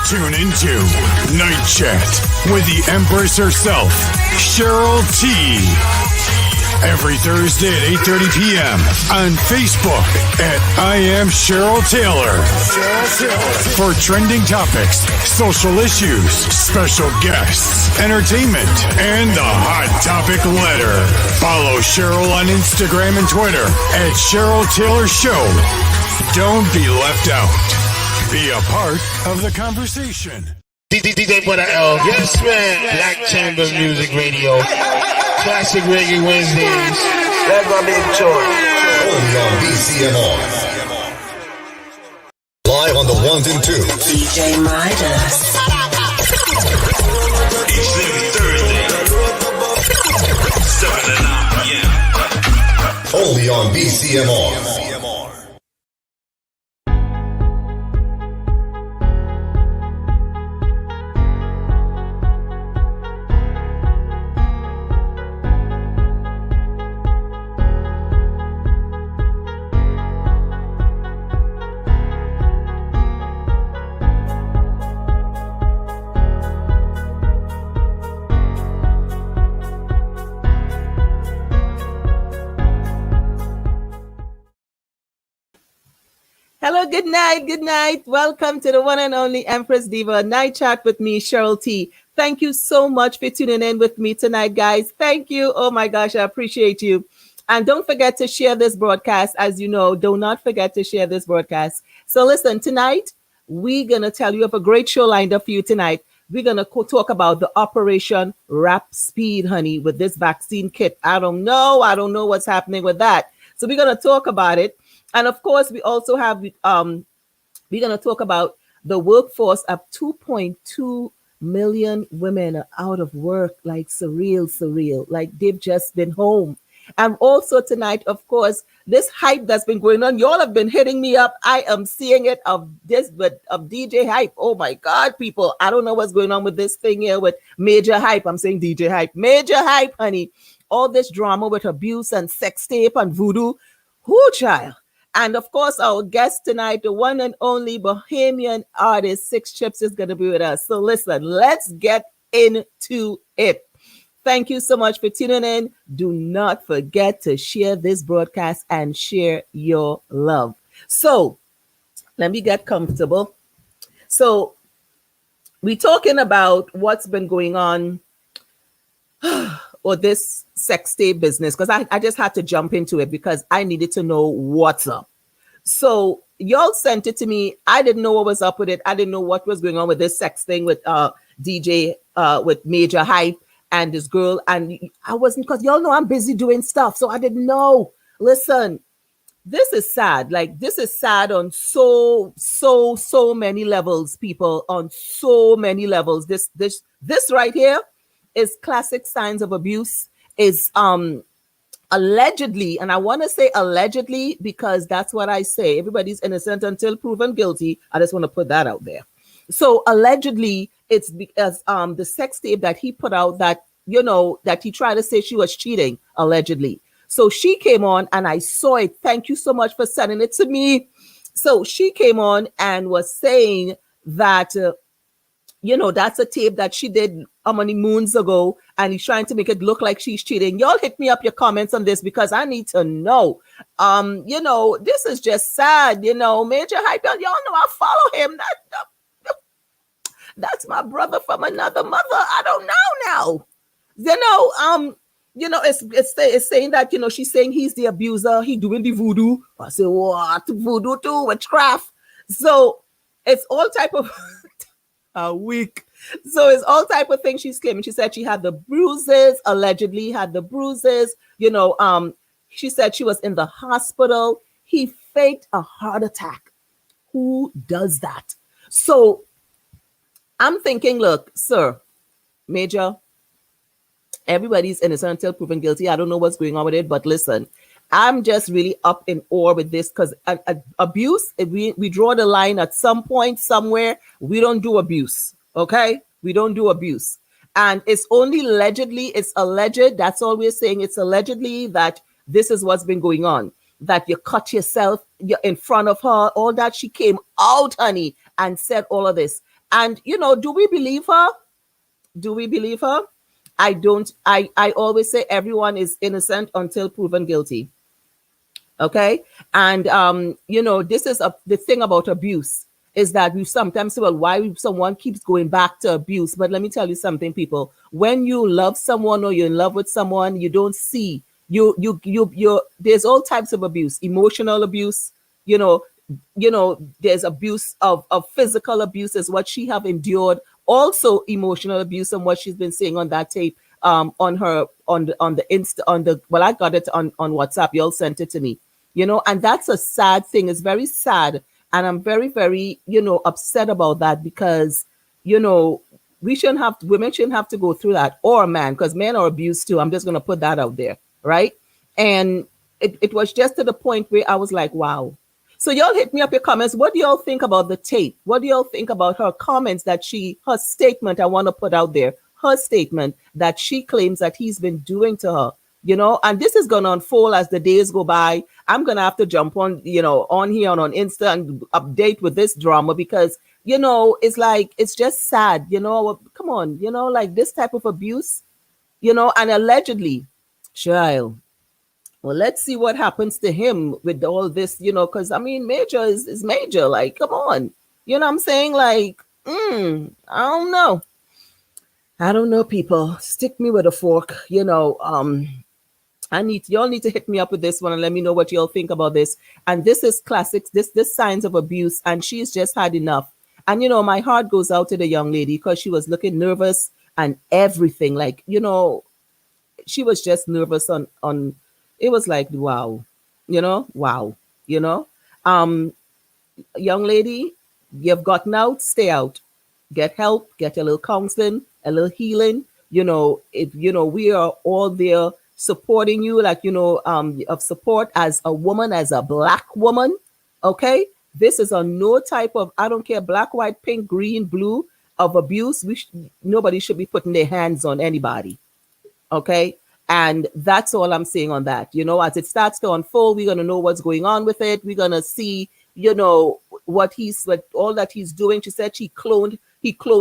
Tune into Night Chat with the Empress herself, Cheryl T. Every Thursday at 8:30 p.m. on Facebook at I Am Cheryl Taylor. For trending topics, social issues, special guests, entertainment, and the Hot Topic Letter. Follow Cheryl on Instagram and Twitter at Cheryl Taylor Show. Don't be left out. Be a part of the conversation. DJ Brother L. Yes, man. Black Chamber Music Radio. Classic Reggae Wednesdays. That's my big choice. Only on BCMR. Live on the ones and twos. DJ Midas. Each and every Thursday, 7 to 9 p.m. Only on BCMR. Hello, good night. Welcome to the one and only Empress Diva Night Chat with me, Cheryl T. Thank you so much for tuning in with me tonight, guys. Thank you. Oh my gosh, I appreciate you. And don't forget to share this broadcast. As you know, do not forget to share this broadcast. So listen, tonight, we're going to tell you of a great show lined up for you tonight. We're going to talk about the Operation Rap Speed, honey, with this vaccine kit. I don't know what's happening with that. So we're going to talk about it. And of course, we also have, we're going to talk about the workforce of 2.2 million women are out of work, like surreal, like they've just been home. And also tonight, of course, this hype that's been going on, y'all have been hitting me up. I am seeing it of DJ Hype. Oh my God, people, I don't know what's going on with this thing here with Major Hype. I'm saying DJ Hype, Major Hype, honey. All this drama with abuse and sex tape and voodoo. Whoo, child. And of course, our guest tonight, the one and only Bahamian artist, Six Chips, is going to be with us. So listen, let's get into it. Thank you so much for tuning in. Do not forget to share this broadcast and share your love. So let me get comfortable. So we're talking about what's been going on or this sex tape business, because I just had to jump into it because I needed to know what's up. So y'all sent it to me. I didn't know what was up with it. I didn't know what was going on with this sex thing with DJ with Major Hype and this girl. And I wasn't, because y'all know I'm busy doing stuff, so I didn't know. Listen, this is sad. Like, this is sad on so many levels, people, on so many levels. This right here is classic signs of abuse. Is allegedly, and I want to say allegedly because that's what I say. Everybody's innocent until proven guilty. I just want to put that out there. So allegedly, it's because the sex tape that he put out that, you know, that he tried to say she was cheating, allegedly. So she came on and I saw it. Thank you so much for sending it to me. So she came on and was saying that, you know, that's a tape that she did how many moons ago, and he's trying to make it look like she's cheating. Y'all hit me up your comments on this because I need to know. You know, this is just sad. You know, Major Hype, y'all know I follow him. That's my brother from another mother. I don't know now. You know, it's saying that, you know, she's saying he's the abuser. He doing the voodoo. I say, what? Voodoo too? Witchcraft? So it's all type of a week. So it's all type of things she's claiming. She said she had the bruises, allegedly had the bruises. You know, she said she was in the hospital. He faked a heart attack. Who does that? So I'm thinking, look, sir, Major, everybody's innocent until proven guilty. I don't know what's going on with it, but listen, I'm just really up in awe with this because abuse, we draw the line at some point, somewhere. We don't do abuse, okay? We don't do abuse. And it's only allegedly, it's alleged. That's all we're saying. It's allegedly that this is what's been going on, that you cut yourself in front of her, all that. She came out, honey, and said all of this. And do we believe her? Do we believe her? I don't. I always say everyone is innocent until proven guilty. Okay. And this is the thing about abuse is that we sometimes say, well, why someone keeps going back to abuse. But let me tell you something, people. When you love someone or you're in love with someone, you don't see you there's all types of abuse, emotional abuse, you know, there's abuse of physical abuse is what she have endured, also emotional abuse and what she's been saying on that tape, on her on the insta on the well, I got it on WhatsApp. You all sent it to me, and that's a sad thing. It's very sad. And I'm very, very, upset about that because, women shouldn't have to go through that, or a man, because men are abused too. I'm just going to put that out there. Right. And it was just to the point where I was like, wow. So y'all hit me up your comments. What do y'all think about the tape? What do y'all think about her comments her statement I want to put out there, her statement that she claims that he's been doing to her, and this is going to unfold as the days go by. I'm going to have to jump on, on here and on Insta and update with this drama because, it's like, it's just sad, come on, like this type of abuse, and allegedly, child. Well, let's see what happens to him with all this, because I mean, Major is Major. Like, come on. You know what I'm saying? Like, I don't know. I don't know, people. Stick me with a fork. Y'all need to hit me up with this one and let me know what y'all think about this. And this is classics. This signs of abuse, and she's just had enough. And my heart goes out to the young lady because she was looking nervous and everything. Like, she was just nervous on it was like, wow, wow, young lady, you've gotten out, stay out, get help, get a little counseling, a little healing. If we are all there supporting you, like, of support as a woman, as a Black woman. Okay. This is a no type of, I don't care, black, white, pink, green, blue, of abuse. Nobody should be putting their hands on anybody. Okay. And that's all I'm saying on that. As it starts to unfold, we're going to know what's going on with it. We're going to see, what all that he's doing. She said he cloned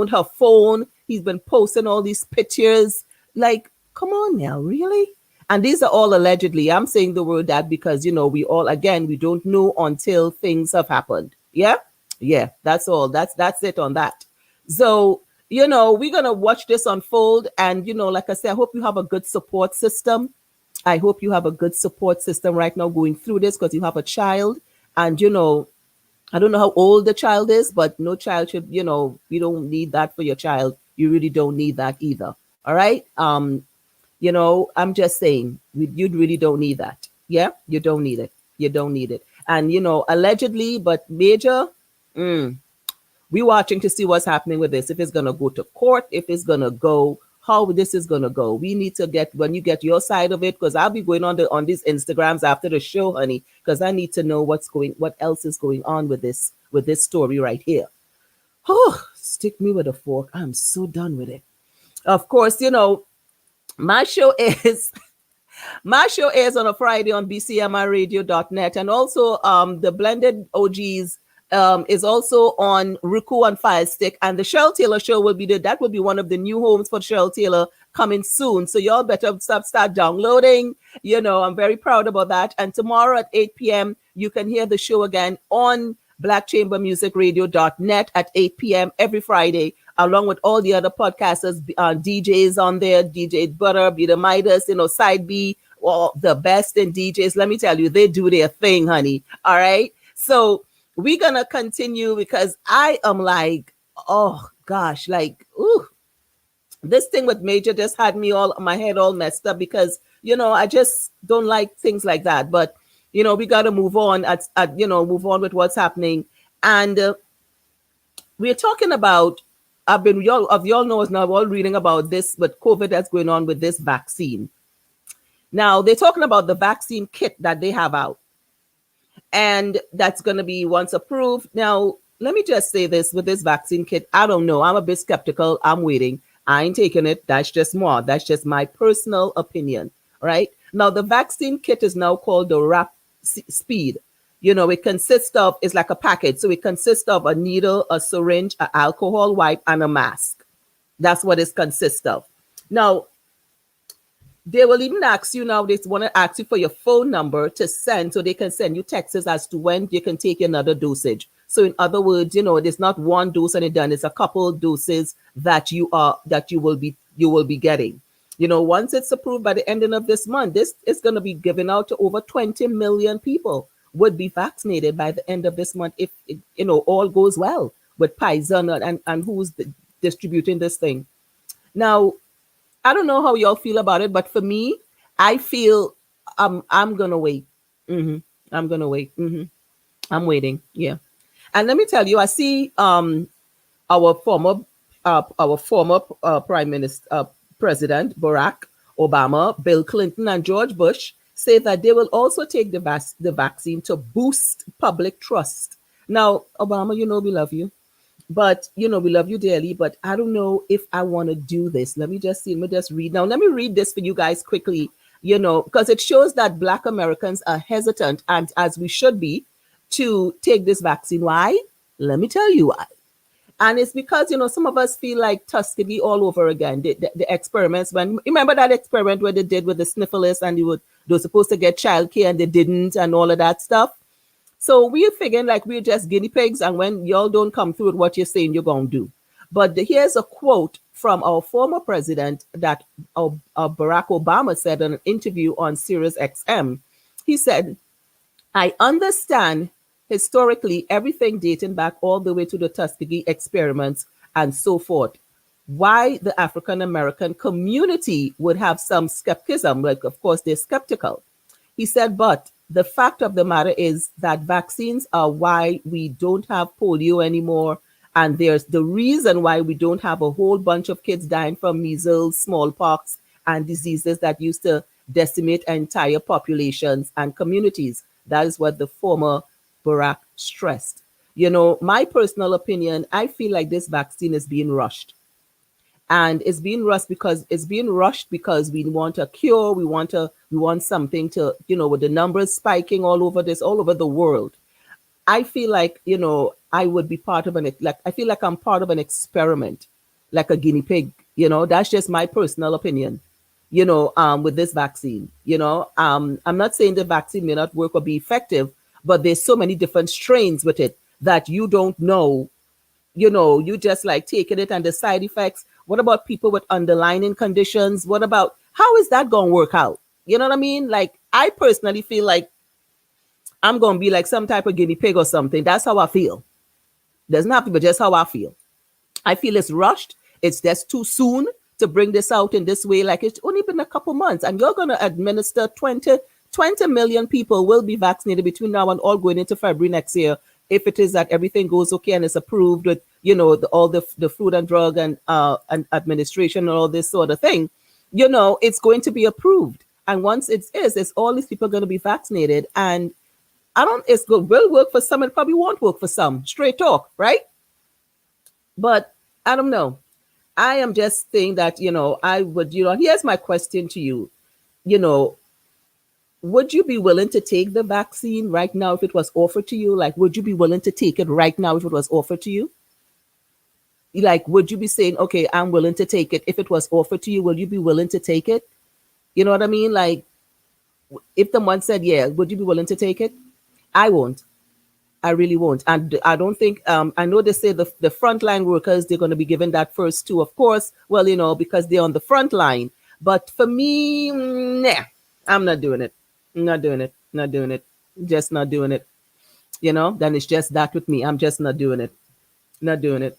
her phone. He's been posting all these pictures. Like, come on now, really? And these are all allegedly. I'm saying the word that because, we all, again, we don't know until things have happened. Yeah. Yeah. That's all. That's it on that. So, we're going to watch this unfold. And, like I said, I hope you have a good support system. I hope you have a good support system right now going through this because you have a child. And, I don't know how old the child is, but no child should, you don't need that for your child. You really don't need that either. All right. I'm just saying you really don't need that. Yeah. You don't need it. You don't need it. And, allegedly, but Major, we watching to see what's happening with this. If it's going to go to court, if it's going to go, how this is going to go. We need to get, when you get your side of it, because I'll be going on these Instagrams after the show, honey, because I need to know what else is going on with this story right here. Oh, stick me with a fork. I'm so done with it. Of course, my show airs on a Friday on bcmiradio.net, and also the Blended OGs is also on Roku and Fire Stick, and the Cheryl Taylor show will be that will be one of the new homes for Cheryl Taylor coming soon. So y'all better start downloading. I'm very proud about that. And tomorrow at 8 p.m. you can hear the show again on blackchambermusicradio.net at 8 p.m. every Friday, along with all the other podcasters, DJs on there, DJ Butter, Peter Midas, Side B, well, the best in DJs. Let me tell you, they do their thing, honey. All right. So we're going to continue because I am like, oh gosh, like, ooh, this thing with Major just had my head all messed up because, I just don't like things like that. But, we got to move on move on with what's happening. And we're talking about, y'all know us now, we're all reading about this, but COVID that's going on with this vaccine. Now they're talking about the vaccine kit that they have out. And that's going to be once approved. Now, let me just say this with this vaccine kit. I don't know. I'm a bit skeptical. I'm waiting. I ain't taking it. That's just more. That's just my personal opinion. Right now, the vaccine kit is now called the Rap Speed. It consists of, it's like a package. So it consists of a needle, a syringe, an alcohol wipe, and a mask. That's what it consists of. Now, they will even ask you now, they want to ask you for your phone number to send, so they can send you texts as to when you can take another dosage. So in other words, there's not one dose and it's done. It's a couple doses that you will be getting. Once it's approved by the ending of this month, this is going to be given out to over 20 million people would be vaccinated by the end of this month if all goes well with Pfizer and who's distributing this thing. Now, I don't know how y'all feel about it, but for me, I feel I'm gonna wait. I'm gonna wait. I'm waiting. Yeah, and let me tell you, I see our former Prime Minister, President Barack Obama, Bill Clinton, and George Bush say that they will also take the vaccine to boost public trust. Now, Obama, we love you. But, we love you dearly, but I don't know if I want to do this. Let me just see. Let me just read. Now, let me read this for you guys quickly, because it shows that Black Americans are hesitant, and as we should be, to take this vaccine. Why? Let me tell you why. And it's because, some of us feel like Tuskegee all over again. The experiments, remember that experiment where they did with the sniffles and they were supposed to get childcare and they didn't and all of that stuff. So we're figuring like we're just guinea pigs, and when y'all don't come through with what you're saying you're going to do. But here's a quote from our former president that Barack Obama said in an interview on Sirius XM. He said, "I understand historically everything dating back all the way to the Tuskegee experiments and so forth, why the African American community would have some skepticism. Like, of course, they're skeptical." He said, "But the fact of the matter is that vaccines are why we don't have polio anymore. And there's the reason why we don't have a whole bunch of kids dying from measles, smallpox, and diseases that used to decimate entire populations and communities." That is what the former Barack stressed. My personal opinion, I feel like this vaccine is being rushed. And it's being rushed because we want a cure. We want something to, with the numbers spiking all over the world. I feel like, I would be part of I feel like I'm part of an experiment, like a guinea pig. That's just my personal opinion, with this vaccine. I'm not saying the vaccine may not work or be effective, but there's so many different strains with it that you don't know. You just like taking it and the side effects. What about people with underlying conditions? What about, how is that going to work out? You know what I mean? Like, I personally feel like I'm going to be like some type of guinea pig or something. That's how I feel. Doesn't have to be just how I feel. I feel it's rushed. It's just too soon to bring this out in this way. Like, it's only been a couple months and you're going to administer 20 million people will be vaccinated between now and all going into February next year. If it is that everything goes okay and it's approved with, all the Food and Drug and administration and all this sort of thing, it's going to be approved. And once it's all these people going to be vaccinated. And it's good, will work for some, it probably won't work for some. Straight talk, right? But I don't know. I am just saying that, I would, here's my question to you. Would you be willing to take the vaccine right now if it was offered to you? Like, would you be willing to take it right now if it was offered to you? Like, would you be saying, okay, I'm willing to take it if it was offered to you? Will you be willing to take it? You know what I mean? Like, if someone said, yeah, would you be willing to take it? I won't. I really won't. And I don't think, I know they say the frontline workers, they're going to be given that first too, of course. Well, because they're on the front line. But for me, nah, I'm not doing it. Not doing it. Not doing it. Just not doing it. Then it's just that with me. I'm just not doing it. Not doing it.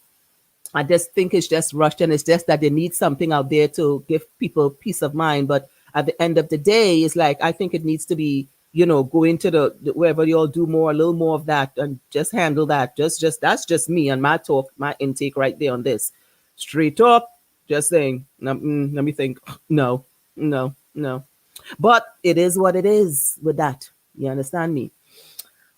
I just think it's just rushed, and it's just that they need something out there to give people peace of mind. But at the end of the day, it's like, I think it needs to be, go into the wherever you all do more, a little more of that and just handle that. Just that's just me and my talk, my intake right there on this. Straight talk, just saying, let me think. No. But it is what it is with that. You understand me?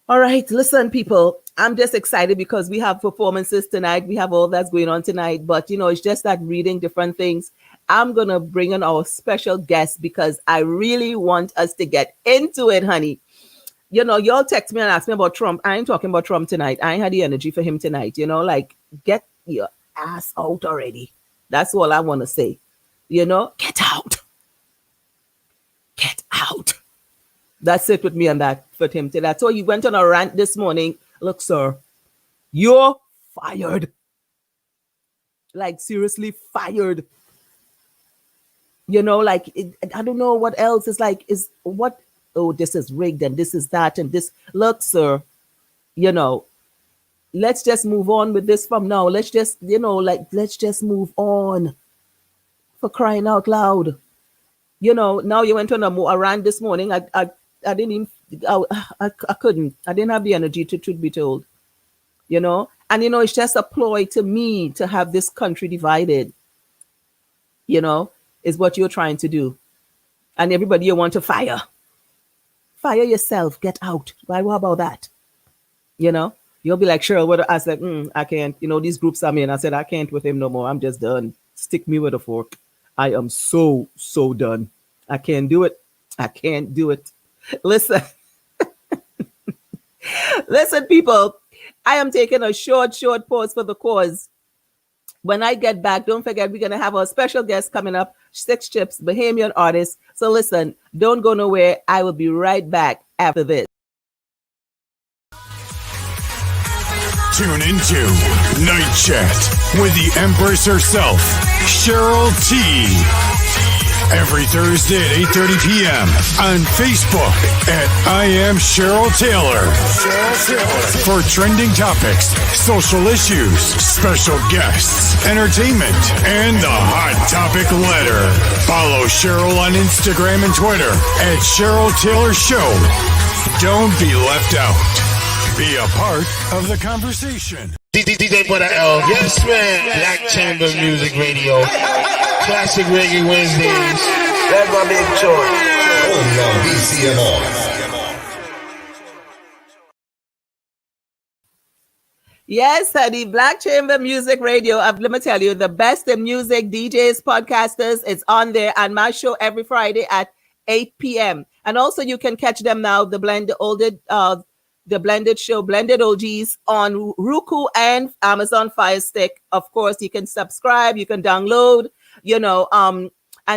All right. Listen, people, I'm just excited because we have performances tonight. We have all that's going on tonight. But, it's just that reading different things. I'm going to bring in our special guest because I really want us to get into it, honey. y'all text me and ask me about Trump. I ain't talking about Trump tonight. I ain't had the energy for him tonight. Like, get your ass out already. That's all I want to say. Get out. Get out. That's it with me on that for him today. So he went on a rant this morning. Look, sir, you're fired. Like, seriously fired. Like, I don't know what else. It's like, oh, this is rigged and this is that and this. Look, sir, let's just move on with this from now. Let's just, let's just move on. For crying out loud. Now you went on a rant this morning. I didn't even, I couldn't. I didn't have the energy to truth be told. And, it's just a ploy to me to have this country divided, is what you're trying to do. And everybody you want to fire. Fire yourself. Get out. Why? What about that? You'll be like, Cheryl, what? I said, I can't. These groups I'm in. I said, I can't with him no more. I'm just done. Stick me with a fork. I am so done. I can't do it. I can't do it. Listen. Listen, people. I am taking a short pause for the cause. When I get back, don't forget, we're going to have our special guest coming up, 6 Chips, Bahamian artist. So listen, don't go nowhere. I will be right back after this. Tune into Night Chat with the Empress herself, Cheryl T. Every Thursday at 8:30 p.m. on Facebook at I Am Cheryl Taylor. For trending topics, social issues, special guests, entertainment, and the Hot Topic Letter. Follow Cheryl on Instagram and Twitter at Cheryl Taylor Show. Don't be left out. Be a part of the conversation. DJ Butter L. Yes, man. Black Chamber Music Radio. Classic Reggae Wednesdays. That's my big choice. Only on BCMR. Yes, honey. Black Chamber Music Radio. Let me tell you, the best in music, DJs, podcasters, it's on there. And my show every Friday at 8 p.m. And also you can catch them now, the blended show, Blended OGs on Roku and Amazon Fire Stick. Of course, you can subscribe, you can download, and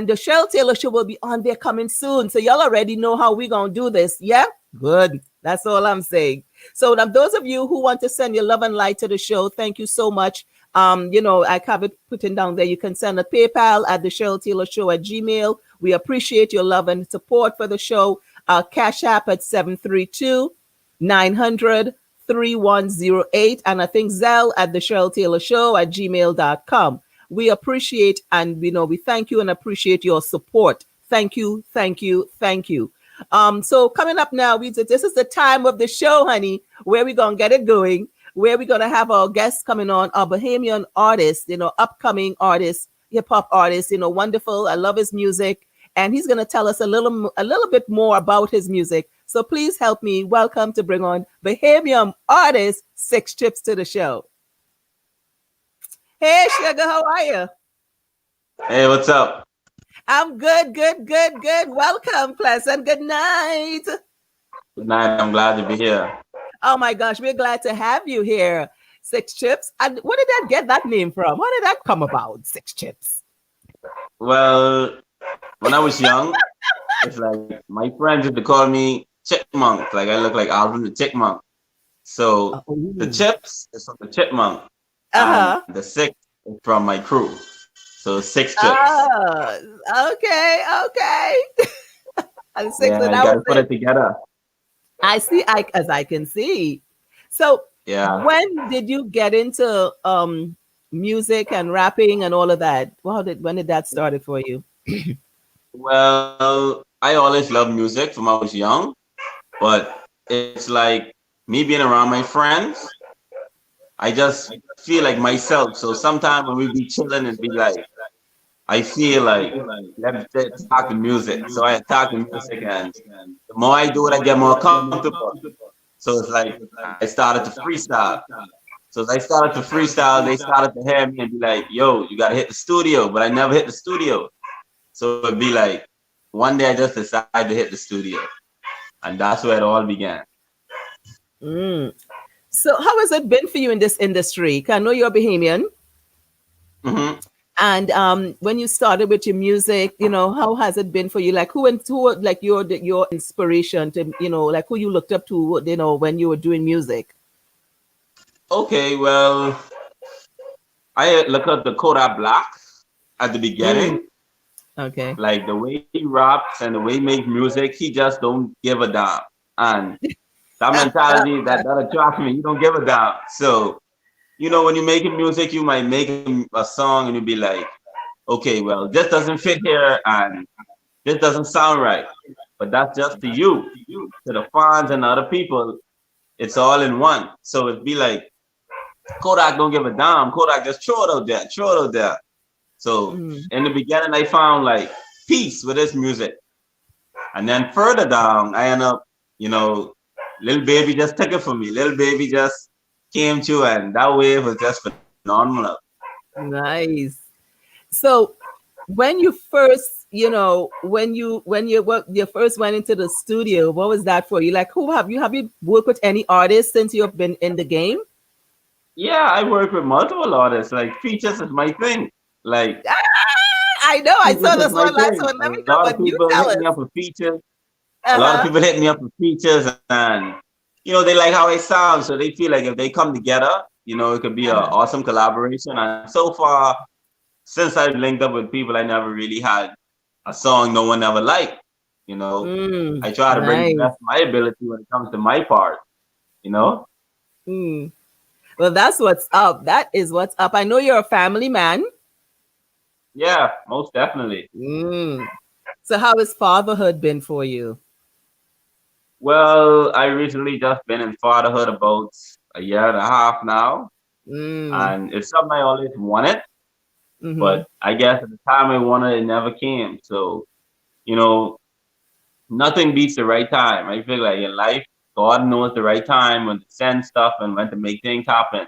the Cheryl Taylor Show will be on there coming soon. So y'all already know how we're going to do this. Yeah? Good. That's all I'm saying. So now those of you who want to send your love and light to the show, thank you so much. I have it putting down there. You can send a PayPal at the Cheryl Taylor Show at Gmail. We appreciate your love and support for the show. Cash App at 732-900-3108. And I think Zelle at the Cheryl Taylor Show at gmail.com. We appreciate and we thank you and appreciate your support. Thank you, thank you, thank you. So coming up now, this is the time of the show, honey, where we're gonna get it going, where we're gonna have our guests coming on, our Bahamian artist, upcoming artist, hip hop artist, wonderful. I love his music, and he's gonna tell us a little bit more about his music. So please help me welcome to bring on Bahamian artist 6 Chips to the show. Hey, Sugar, how are you? Hey, what's up? I'm good. Welcome, pleasant. Good night. Good night. I'm glad to be here. Oh my gosh, we're glad to have you here, 6 Chips. And where did that get that name from? How did that come about, 6 Chips? Well, when I was young, it's like my friends used to call me Chipmunk. Like I look like Alvin the Chipmunk. So the Chips is from the Chipmunk. And the 6 is from my crew. So 6 Chips. Okay. And 6 you gotta put it together. I see, as I can see. So yeah, when did you get into music and rapping and all of that? When did that started for you? Well, I always loved music from when I was young, but it's like me being around my friends, I just feel like myself. So sometimes when we be chilling and be like, I feel like let's talk to music. So I talk to music, and the more I do it, I get more comfortable. So it's like I started to freestyle. So as I started to freestyle, they started to hear me and be like, yo, you gotta hit the studio. But I never hit the studio. So it'd be like, one day I just decided to hit the studio. And that's where it all began. Mm. So how has it been for you in this industry? 'Cause I know you're a Bahamian. Hmm. And when you started with your music, how has it been for you? Like who like your inspiration to, like who you looked up to, when you were doing music? Okay, well, I look at the Kodak Black at the Mm, beginning. okay. Like the way he raps and the way he makes music, he just don't give a damn. And that mentality that attracts me, you don't give a damn. So, when you're making music, you might make a song and you'll be like, okay, well, this doesn't fit here and this doesn't sound right. But that's just to you, to the fans and other people. It's all in one. So it'd be like, Kodak don't give a damn. Kodak just throw it out there, throw it out there. So Mm, in the beginning, I found like peace with this music. And then further down, I end up, Little Baby just took it from me. Little Baby just came to, and that wave was just phenomenal. nice. So when you first, when you first went into the studio, what was that for you? Like, who have you worked with any artists since you have been in the game? Yeah, I work with multiple artists. Like features is my thing. Like Ah, I know. I features saw is this my one last thing. one. Let A me know lot of what you people tell hit me us. up for features. A lot of Uh-huh. people hit me up for features, and they like how I sound, so they feel like if they come together, it could be an Uh-huh. awesome collaboration. And so far, since I've linked up with people, I never really had a song no one ever liked. I try to bring the Nice. best of my ability when it comes to my part. You know, Mm. Well, that's what's up. That is what's up. I know you're a family man. yeah, most definitely. Mm. So how has fatherhood been for you? Well, I recently just been in fatherhood about a year and a half now, Mm. and it's something I always wanted, Mm-hmm. but I guess at the time I wanted, it never came. So, you know, nothing beats the right time. I feel like in life, God knows the right time when to send stuff and when to make things happen.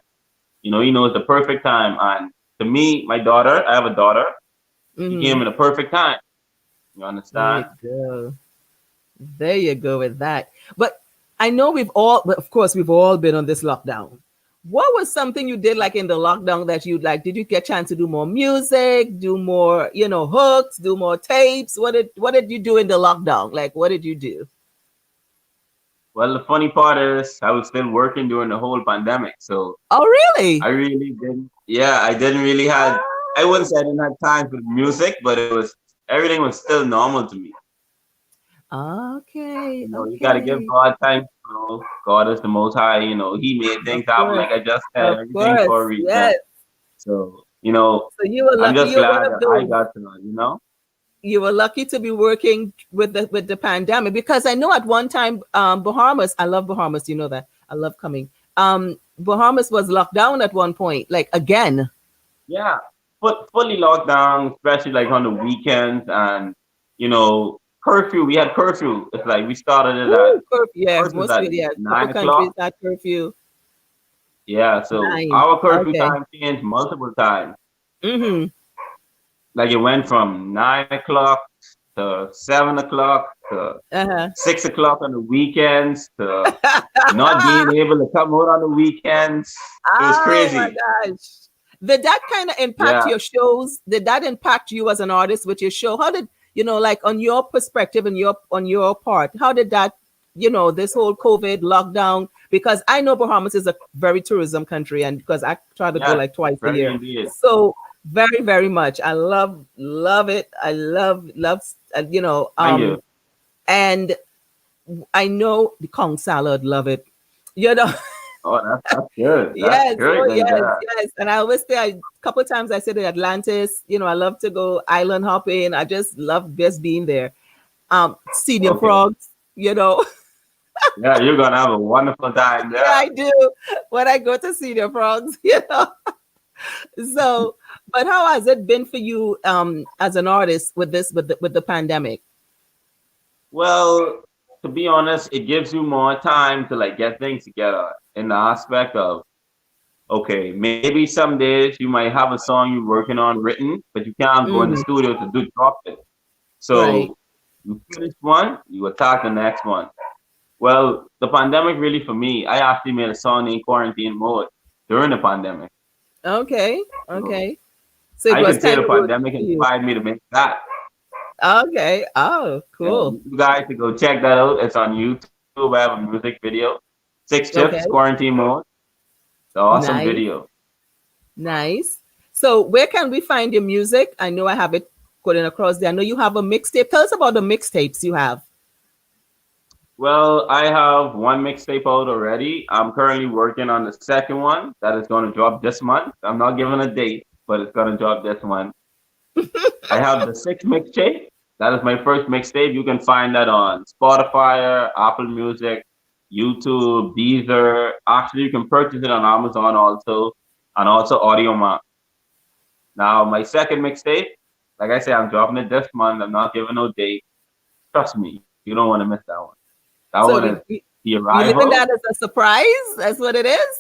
He knows the perfect time. And to me, my daughter, I have a daughter, she came Mm-hmm. in the perfect time. You There you understand? go. There you go with that. But I know but of course, we've all been on this lockdown. What was something you did like in the lockdown that you like? Did you get a chance to do more music, do more, hooks, do more tapes? What did you do in the lockdown? Like, what did you do? Well, the funny part is I was still working during the whole pandemic. So Oh, really? I really didn't, yeah, I didn't really have, I wouldn't say I didn't have time for music, but everything was still normal to me. Okay, You got to give okay. God thanks. God is the most high, he made Of things happen. course, Like I just said, of everything for a course. reason. Yes. So, So you were I'm lucky. just You're one glad of that I those. got to. You were lucky to be working with the pandemic because I know at one time Bahamas. I love Bahamas. You know that I love coming. Bahamas was locked down at one point, like again. Yeah, fully locked down, especially like on the weekends and, curfew. We had curfew. It's like we started it at, Ooh, curfew. Yeah, first was most at yeah, a couple 9 o'clock. countries had curfew. Yeah, so 9. our curfew Okay. time changed multiple times. Mm-hmm. Like it went from 9 o'clock to 7 o'clock to Uh-huh. 6 o'clock on the weekends to not being able to come out on the weekends. It was Oh my crazy. gosh. Did that kind of impact Yeah, your shows? Did that impact you as an artist with your show? How did, like on your perspective and on your part, how did that, this whole COVID lockdown? Because I know Bahamas is a very tourism country and because I try to go yes, like twice a very year. indeed. So very, very much. I love it. I love, Thank you. and I know the Kong salad, love it. You know, Oh, that's good. That's yes, great. oh Then, yes, yeah. yes. And I always say, a couple of times I said in Atlantis, I love to go island hopping. I just love just being there. Senior Okay. frogs, Yeah, you're gonna have a wonderful time yeah, there. I do when I go to senior frogs, So, but how has it been for you as an artist with with the pandemic? Well, to be honest, it gives you more time to like get things together in the aspect of, okay, maybe some days you might have a song you're working on written, but you can't go in the Mm, studio to drop it. right. So you finish one, you attack the next one. Well, the pandemic really for me, I actually made a song in quarantine mode during the pandemic. Okay, So okay. So it I was could say kind the of working pandemic for you. inspired me to make that. Okay. Oh, Yeah, cool. you guys should go check that out. It's on YouTube. I have a music video. Six Okay. Chips, Quarantine Mode. The awesome Nice. video. Nice. So where can we find your music? I know I have it going across there. I know you have a mixtape. Tell us about the mixtapes you have. Well, I have one mixtape out already. I'm currently working on the second one that is going to drop this month. I'm not giving a date, but it's going to drop this month. I have the sixth mixtape. That is my first mixtape. You can find that on Spotify, Apple Music, YouTube, Deezer. Actually, you can purchase it on Amazon also, and also Audiomack. Now, my second mixtape, like I said, I'm dropping it this month. I'm not giving no date. Trust me, you don't want to miss that one. That So one is The you living Arrival. that as a surprise? That's what it is?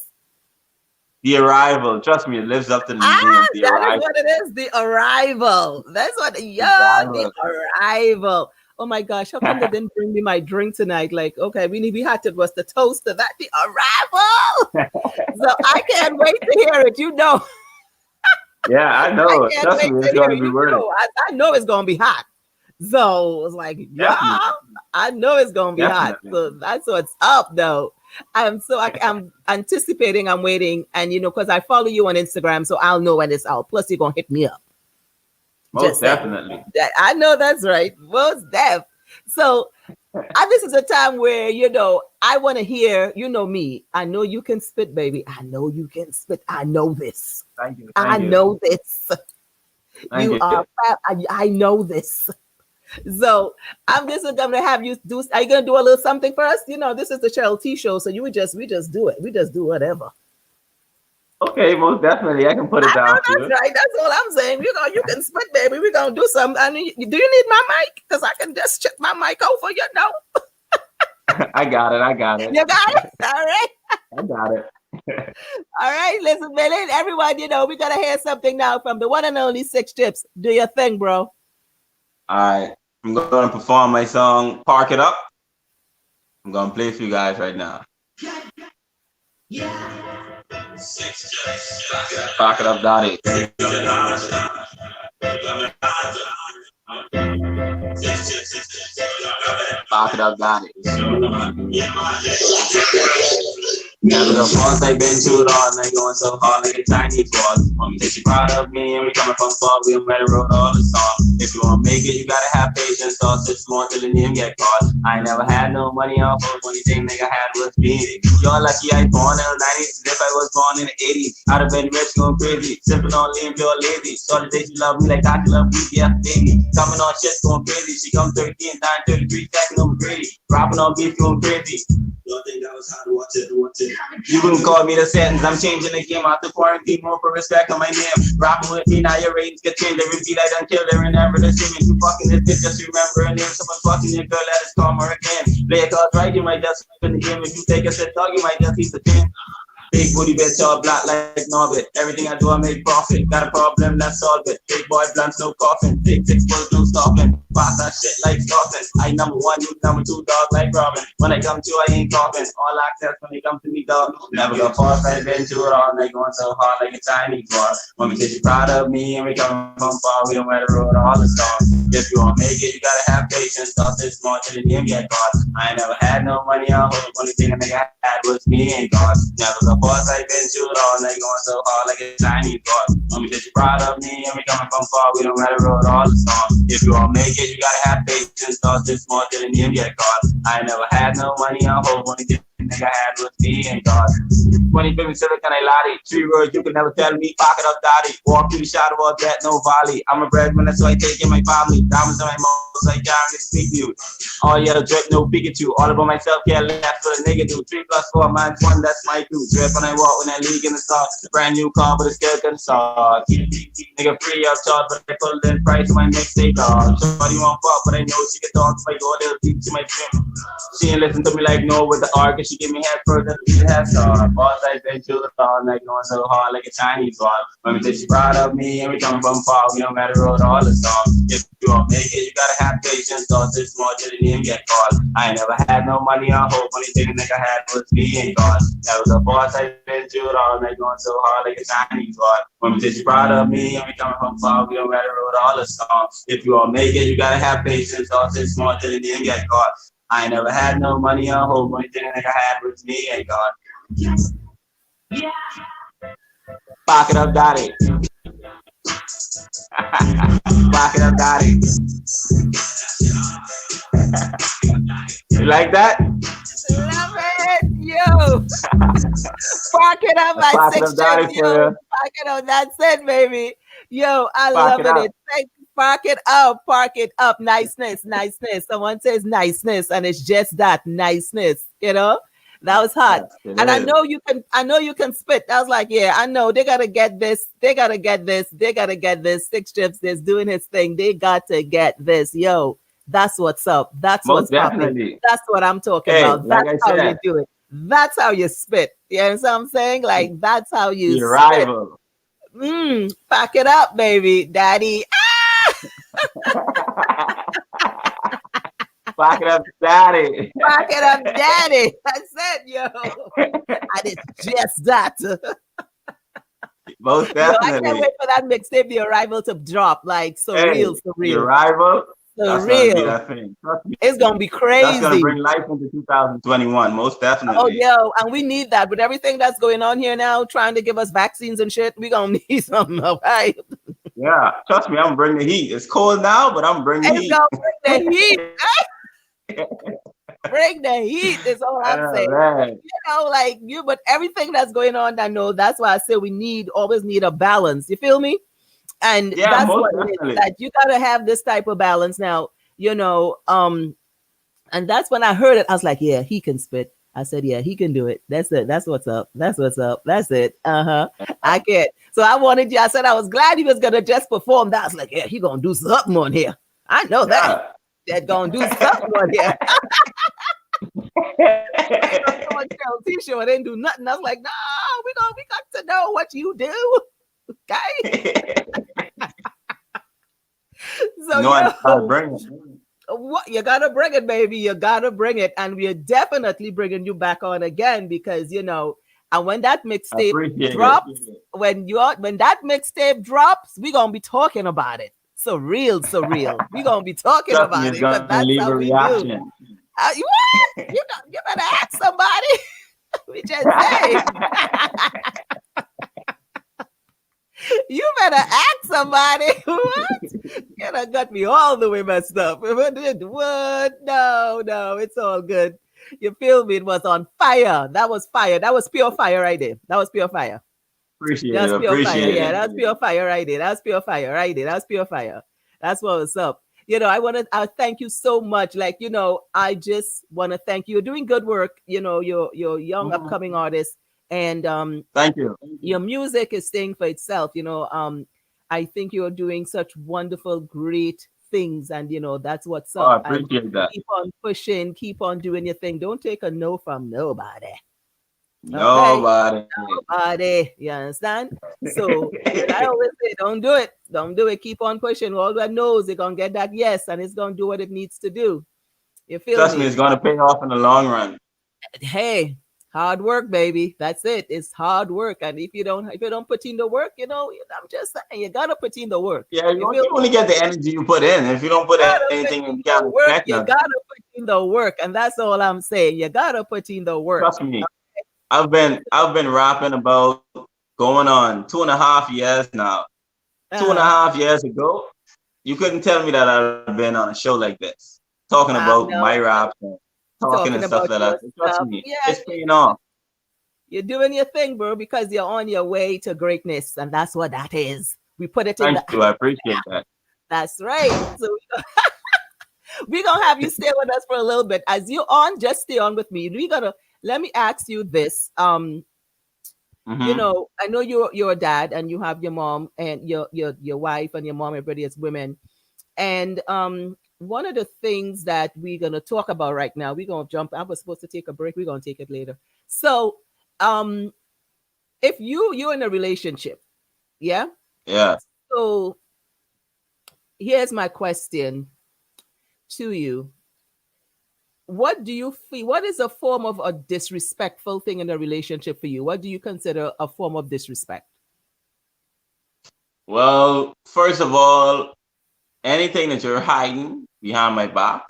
The Arrival. Trust me, it lives up to the Ah, name. The that is Arrival. what it is. The arrival. That's what, The yeah, the Arrival. arrival. Oh my gosh, how come they didn't bring me my drink tonight? Like, okay, we had to was the toast to that, the arrival. So I can't wait to hear it. You know, Yeah, I I know. can't Trust wait me, to it's hear going to it. be You worth it. know, I know it's gonna be hot. So it was like, yeah, Definitely. I know it's gonna be hot. Definitely. So that's what's up, though. I'm anticipating. I'm waiting, and because I follow you on Instagram, so I'll know when it's out. Plus, you're gonna hit me up. Most Just saying. definitely. I know that's right. Most def. So this is a time where I want to hear. You know me. I know you can spit, baby. I know you can spit. I know this. Thank you. I Thank you. know this. Thank You you. are fab. I know this. So I'm just gonna have you do. Are you gonna do a little something for us? This is the Cheryl T show, so we just do it. We just do whatever. Okay, most definitely. I can put it I know down for that's you. right. That's all I'm saying. You can spit, baby. We're gonna do something. I mean, do you need my mic? Because I can just check my mic over. I got it. I got it. You got it. All right. I got it. All right. Listen, man. Everyone, we gotta hear something now from the one and only Six Chips. Do your thing, bro. All right. I'm going to perform my song, Park It Up. I'm going to play it for you guys right now. Park It Up, Daddy. Park It Up, Daddy. Never the falls I've been to it all, and they going so hard like a tiny falls. Mommy said she proud of me, and we coming from far, we already wrote all the song. If you wanna make it, you gotta have patience, so 6 more till the name get called. I ain't never had no money off of only thing nigga had was me. You're lucky I born in the 90s, if I was born in the 80s, I'd have been rich going crazy, sipping on lean, pure lazy. So the day she love me like I love me, yeah, baby. Coming on shit going crazy, she come 13, 9, 33, stacking on Brady. Dropping on beef going crazy. You can call me the sentence, I'm changing the game after quarantine, more for respect on my name. Rapping with me, now your ratings get changed. Every beat I done killed her and never the same. You fucking this bitch, just remember her name. Someone fucking your girl, let us call her again. Play a card right, you might just win the game. If you take a set dog, you might just keep the team. Big booty bitch, all black like Norbit. Everything I do, I make profit. Got a problem, let's solve it. Big boy blunts, no coffin. Big 6 bullets, no stopping. Pass that shit like Scotland. I number 1, you number 2, dog like Robin. When I come to, I ain't coughing. All access when they come to me, dog. Never go far, I've been to it all. They going so hard like a tiny car. When we say she proud of me and we coming from far, we don't wear the road all the stars. If you wanna make it, you gotta have patience. Start this small till the game get caught. I ain't never had no money on hold. Only thing a nigga had was me and God. Never go boss, I've been to it all. They going so hard like a tiny car. When we say she proud of me and we coming from far, we don't wear the road all the stars. If you wanna make it, you gotta have patience. Start this small till the game get caught. I ain't never had no money on hold. Only thing a nigga had was me and God. 20 Civic and a lottie. 3 words you can never tell me. Pocket up, daddy. Walk through the shadow of that, no volley. I'm a breadwinner, so I take in my family. Diamonds in my mouth, I can't speak to you. All yellow drip, no Pikachu. All about myself, care left for the nigga do. 3 plus 4, man, 1, that's my crew. Drip when I walk, when I league in the start. Brand new car, but it's still gonna start. Nigga free of charge, but I pulled in price of my mixtape, dog. Somebody want fuck, but I know she can talk. If I go a little deep to my dream. She ain't listen to me like no with the arc, and she give me head further than the head start. Boss, I been to the all night going so hard like a Chinese ball. When we say she proud of me and we coming from far, we don't matter road all the song. If you want make it, you gotta have have patience, thoughts it's more till the name get called. I ain't never had no money or hope, only thing a nigga had was me and God. That was a boss I been through it all night going so hard like a Chinese God. When we just proud of me and we coming from far, we don't gotta road all the songs. If you all make it, you gotta have patience, thoughts it's more till the name get called. I ain't never had no money or hope, only thing a nigga had was me and God. Back it up, daddy. Back it up, daddy. You like that? Love it, yo. Spark it up by Back it six up, daddy, chips, for yo. you. Spark it up, that's it, baby. Yo, I Spark love it it. up. Thank you. Spark it up, park it up. Niceness, niceness. Someone says niceness, and it's just that niceness, you know? That was hot. Yes, it And I is. know you can spit. I was like, yeah, I know they gotta get this, they gotta get this, they gotta get this. Six chips is doing his thing. They got to get this. Yo, that's what's up. That's Most what's popping. definitely. That's what I'm talking Hey, about. like That's I how you said, do it. That's how you spit. You know what I'm saying? Like that's how you your spit. rival. Pack it up, baby, daddy. Back it up, daddy. Pack it up, daddy. That's it, yo. And it's just that. Most Yo, I can't definitely. wait for that mixtape, The Arrival, to drop. Like so Hey, real, your rival. so That's gonna be real. that thing. Trust me. It's gonna be That's gonna crazy. bring life into 2021. Most Oh, definitely. yo, and we need that with everything that's going on here now, trying to give us vaccines and shit. We gonna need something, right? Yeah, trust me, I'm bringing the heat. It's cold now, but I'm bringing the It's heat. gonna bring the heat. Bring the heat is all I'm saying. Man. You know, like you, but everything that's going on, I know that's why I say we always need a balance. You feel me? And Yeah, that's most what it definitely. is. That you gotta have this type of balance now, you know. And that's when I heard it, I was like, yeah, he can spit. I said, yeah, he can do it. That's it. That's what's up. That's what's up. That's it. I can't. So I wanted you. I said I was glad he was gonna just perform that. I was like, yeah, he gonna do something on here. I know that. That gonna do something on here. T-shirt, I didn't do nothing. I was like, no, we got to know what you do. Okay. So No, I bring it. what you gotta bring it, baby. You gotta bring it, and we're definitely bringing you back on again because you know. And when that mixtape drops, when that mixtape drops, we're gonna be talking about it. So real. We're gonna be talking Trust about me, it it's because gonna that's leave how a we reaction. do. What? You better ask somebody. We just say. You better ask somebody. What? You done got me all the way messed up. What? No, it's all good. You feel me? It was on fire. That was fire. That was pure fire right there. That was pure fire. Appreciate That's it. pure fire. Appreciate Yeah, it. that's pure fire right there. That's pure fire right there. That's pure fire. That's what's up. You know, I thank you so much. Like, you know, I just want to thank you. You're doing good work. You know, you're young upcoming artist, and Thank you. your music is staying for itself. You know, I think you're doing such wonderful, great things, and you know that's what's Oh, I up. And appreciate that. keep on pushing, keep on doing your thing. Don't take a no from nobody. Nobody. Nobody. You understand? So I always say, don't do it. Don't do it. Keep on pushing. All that knows they're gonna get that yes, and it's gonna do what it needs to do. You feel Trust me, it's gonna pay off in the long run. Hey, hard work, baby. That's it. It's hard work. And if you don't put in the work, you know, I'm just saying you gotta put in the work. Yeah, you only get the energy you put in. If you don't put anything in, you can't expect you nothing. gotta put in the work, and that's all I'm saying. You gotta put in the work. Trust me. I've been rapping about going on 2.5 years now. 2.5 years ago, you couldn't tell me that I've been on a show like this, talking about my raps and talking and stuff like that. Trust me, it's paying off. You're doing your thing, bro, because you're on your way to greatness, and that's what that is. We put it in. Thank you. I appreciate that. That's right. So we're gonna have you stay with us for a little bit. As you on, just stay on with me. Let me ask you this. You know, I know you're a dad and you have your mom and your wife and your mom, everybody is women. And one of the things that we're gonna talk about right now, we're gonna jump. I was supposed to take a break, we're gonna take it later. So if you're in a relationship, yeah? Yeah. So here's my question. to you, what do you feel? What is a form of a disrespectful thing in a relationship for you? What do you consider a form of disrespect? Well, first of all, anything that you're hiding behind my back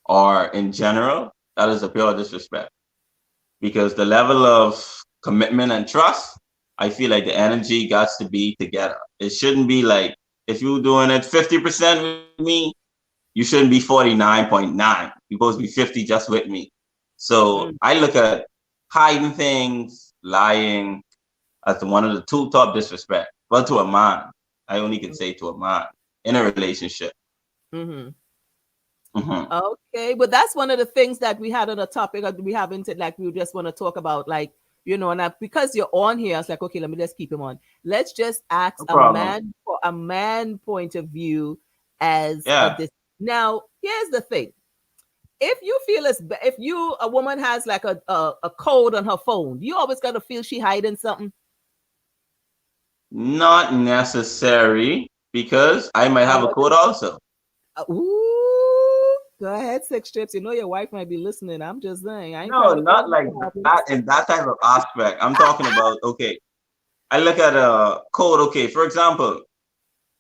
or in general, that is a pure disrespect. Because the level of commitment and trust, I feel like the energy got to be together. It shouldn't be like if you're doing it 50% with me, you shouldn't be 49.9. You're supposed to be 50 just with me. So I look at hiding things, lying as one of the two top disrespect. But to a man, I only can say to a man in a relationship. Mm-hmm. Okay, but that's one of the things that we had on a topic that we haven't like we just want to talk about, like, you know, and because you're on here, I was like, okay, let me just keep him on. Let's just ask No a problem. man for a man point of view as Yeah. Now, here's the thing. If you feel if a woman has like a code on her phone, you always gotta feel she hiding something. Not necessary, because I might have a code also. Ooh, go ahead, Six Strips. You know your wife might be listening. I'm just saying. I ain't No, trying to not cause like problems. that in that type of aspect. I'm talking about, okay, I look at a code, okay, for example,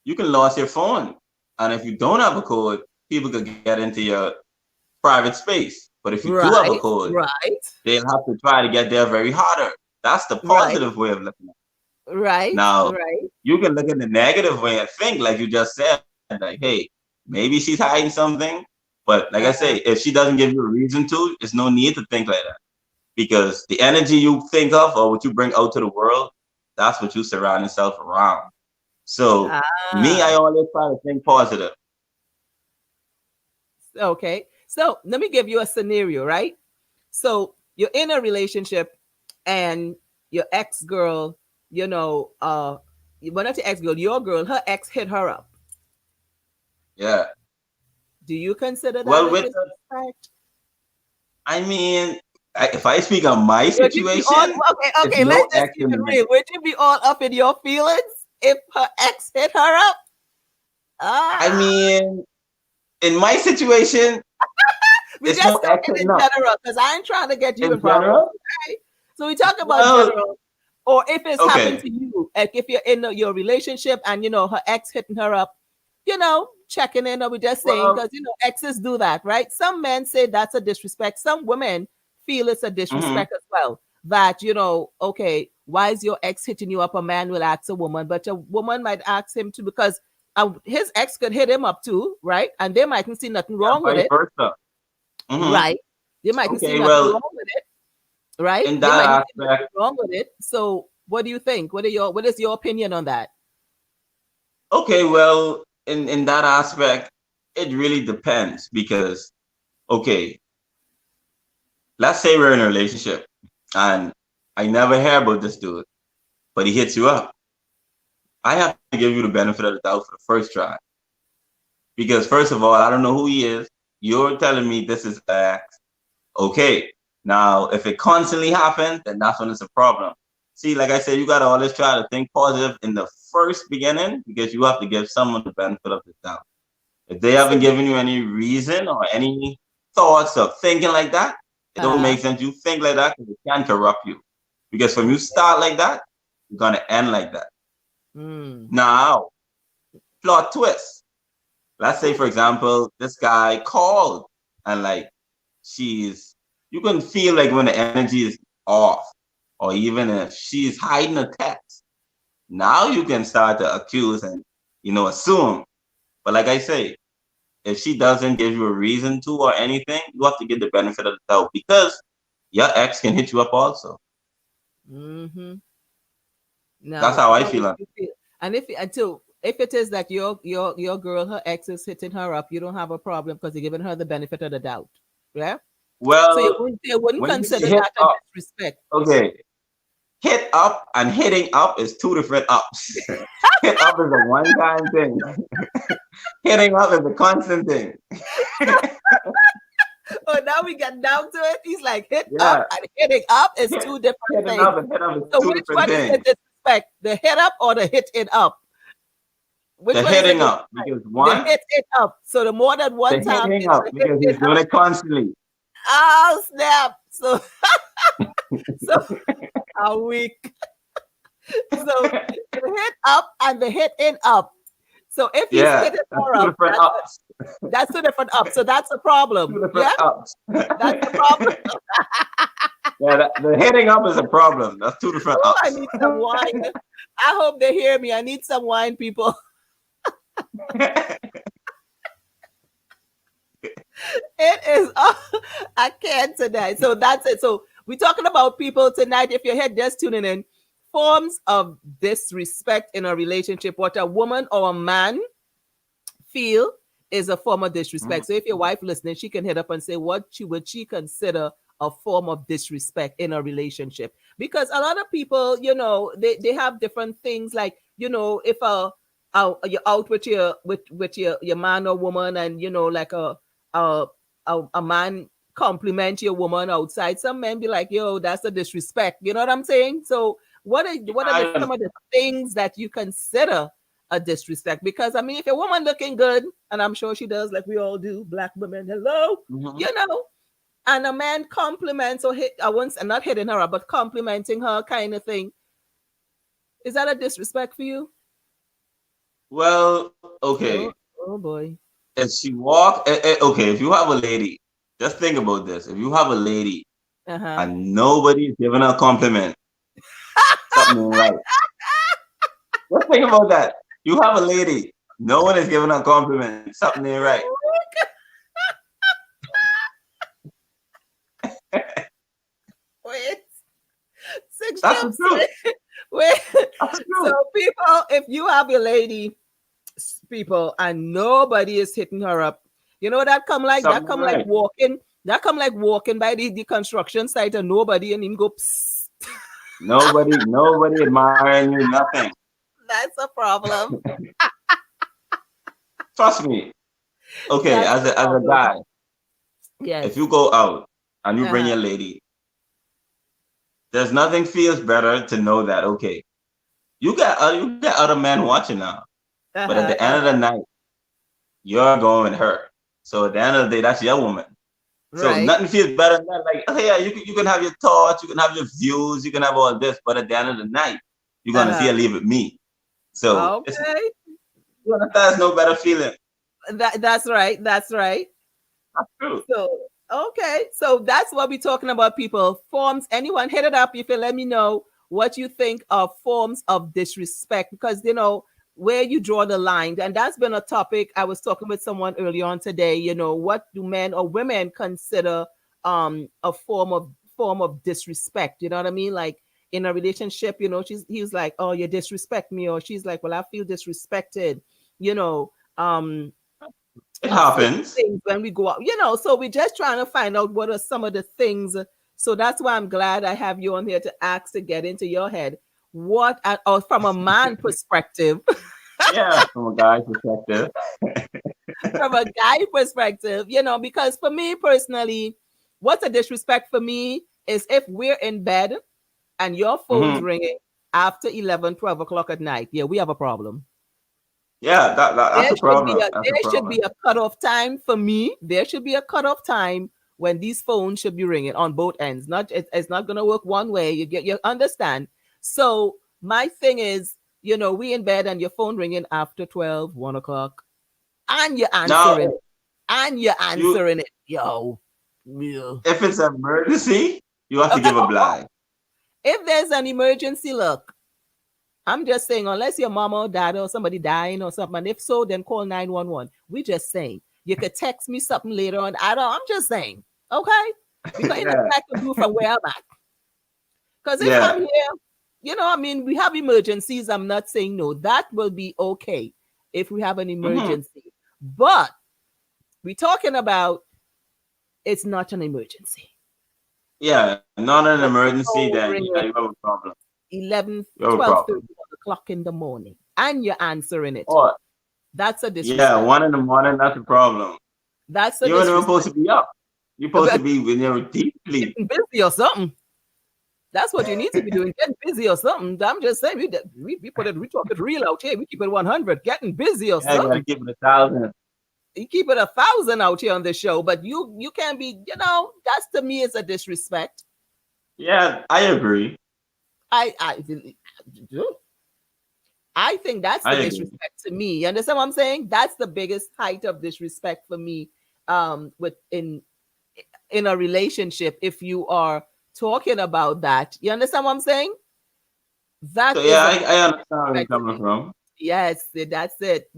you can lose your phone. And if you don't have a code, people could get into your private space. But if you do have a code, Right, they'll have to try to get there very harder. That's the right, positive way of looking at it. right, Now, right. you can look at the negative way and think, like you just said, like, hey, maybe she's hiding something. But like I say, if she doesn't give you a reason to, there's no need to think like that. Because the energy you think of or what you bring out to the world, that's what you surround yourself around. So me, I always try to think positive. Okay. So let me give you a scenario, right? So you're in a relationship and your ex-girl, you know, well, not your ex-girl, your girl, her ex hit her up. Yeah. Do you consider that Well, a with disrespect? I mean, if I speak on my Would you be situation, all it's okay, no let's just ex keep in it the real. Would you be all up in your feelings if her ex hit her up? I mean, in my situation, We it's just no ex talking in enough. general because I ain't trying to get you In in problems. general, Okay? So we talk about well, general, or if it's happened okay. to you, like if you're in your relationship and you know her ex hitting her up, you know, checking in, or we just saying Well, because you know exes do that, right? Some men say that's a disrespect. Some women feel it's a mhm. disrespect as well. That you know, okay, why is your ex hitting you up? A man will ask a woman, but a woman might ask him to because his ex could hit him up too, right? And they mightn't see nothing Yeah, wrong with vice it, versa. Mhm. right? They mightn't see Okay, nothing well, wrong with it, right? in They mightn't that see nothing aspect, wrong with it. So, what do you think? What is your opinion on that? okay, well, in that aspect, it really depends because, okay, let's say we're in a relationship and I never hear about this dude, but he hits you up. I have to give you the benefit of the doubt for the first try. Because first of all, I don't know who he is. You're telling me this is X. Okay. Now, if it constantly happens, then that's when it's a problem. See, like I said, you gotta always try to think positive in the first beginning because you have to give someone the benefit of the doubt. If they So, haven't given you any reason or any thoughts of thinking like that, it don't uh-huh. make sense. You think like that because it can corrupt you. Because when you start like that, you're gonna end like that. Mm. Now, plot twist. Let's say, for example, this guy called and like you can feel like when the energy is off, or even if she's hiding a text. Now you can start to accuse and assume. But like I say, if she doesn't give you a reason to or anything, you have to give the benefit of the doubt because your ex can hit you up also. Mm-hmm. That's Now, how I how feel would on you feel? And if it is that your girl, her ex is hitting her up, you don't have a problem because you're giving her the benefit of the doubt. Yeah. So Well, you wouldn't when you say consider hit that a up, disrespect. okay, hit up and hitting up is two different ups. Hit up is a one-time thing. Hitting up is a constant thing. Oh, now we get down to it. He's like hit up Yeah. and hitting up is Hit, two different hitting things. up and hit up is So two which different one is the things. disrespect? The hit up or the hit it up? Which The one is a hitting up because the one, hit it up. So the more than one the time, hitting it's up the hit because it he's doing up. it constantly. Oh snap! So so a week. So the hit up and the hit in up. So if he's Yeah, hitting that's her two up, different ups. that's two different ups. So that's a problem. Two different Yeah, ups. that's the problem. Yeah, the hitting up is a problem. That's two different Oh, I ups. need some wine. I hope they hear me. I need some wine, people. It is. I can't tonight. So that's it. So we're talking about people tonight. If you're here just tuning in, forms of disrespect in a relationship. What a woman or a man feel is a form of disrespect. So if your wife listening, she can hit up and say what would she consider a form of disrespect in a relationship. Because a lot of people, they have different things like, if you're out with your man or woman and like a man compliment your woman outside, some men be like, yo, that's a disrespect. You know what I'm saying? So what are some of the things that you consider a disrespect? Because I mean, if a woman looking good, and I'm sure she does, like we all do, black women, hello, and a man compliments or hit, I once, and not hitting her up, but complimenting her kind of thing, is that a disrespect for you? Well, okay. Oh boy. If she walk, okay, if you have a lady, just think about this. If you have a lady and nobody's giving her a compliment, something ain't right. Just think about that. You have a lady, no one is giving her a compliment, something ain't right. Wait. Six That's chips. the truth. Wait. That's the truth. So people, if you have your lady, people, and nobody is hitting her up, that come like Something that come right. like walking. That come like walking by the construction site and nobody and him go psst. Nobody admiring you, nothing. That's a problem. Trust me. Okay, That's as a guy, yes. if you go out and you bring your lady, there's nothing feels better to know that okay, you got other men watching now, but at the end of the night, you're going with her. So at the end of the day, that's your woman. So right. nothing feels better than that. Like, oh yeah, you can have your thoughts, you can have your views, you can have all this, but at the end of the night, you're gonna see her leave with me. So okay, there's no better feeling. That's right. That's right. That's true. So okay, so that's what we're talking about, people. Forms. Anyone hit it up if you let me know what you think of forms of disrespect, because where you draw the line, and that's been a topic. I was talking with someone earlier on today. What do men or women consider a form of disrespect? You know what I mean? Like in a relationship, he's like, oh, you disrespect me, or she's like, well, I feel disrespected. It happens things when we go out, so we're just trying to find out what are some of the things. So that's why I'm glad I have you on here to ask, to get into your head. What, or from a man perspective. Yeah, from a guy's perspective. From a guy perspective, because for me personally, what's a disrespect for me is if we're in bed and your phone's ringing after 11, 12 o'clock at night. Yeah, we have a problem. Yeah, that's a problem. There should be a cutoff time for me. There should be a cutoff time when these phones should be ringing on both ends. It's not gonna work one way. You understand? So my thing is, we in bed and your phone ringing after 12, 1 o'clock, and you're answering, it. Yo, if it's an emergency, you have to give a blind. If there's an emergency, look, I'm just saying, unless your mama or dad or somebody dying or something, and if so, then call 911. We just saying. You could text me something later on. I'm just saying, okay? Because I can do from where I'm at. Because if I'm here, we have emergencies. I'm not saying no. That will be okay if we have an emergency. But we're talking about it's not an emergency. Yeah, not an emergency, then you have a problem. 11, 12, 13 o'clock in the morning, and you're answering it. Oh, that's a disrespect. Yeah, 1 in the morning, that's a problem. That's a You're not supposed to be up. You're supposed to be when you're deep sleep. Busy or something. That's what you need to be doing. Getting busy or something. I'm just saying, we talk it real out here. We keep it 100. Getting busy or Yeah, I gotta something. keep it 1,000. You keep it 1,000 out here on the show, but you can't be. That's to me is a disrespect. Yeah, I agree. I I think that's I the agree. disrespect to me. You understand what I'm saying? That's the biggest height of disrespect for me. In a relationship, if you are talking about that, you understand what I'm saying? That So is yeah, a I understand where you're disrespect to coming me. from. Yes, that's it.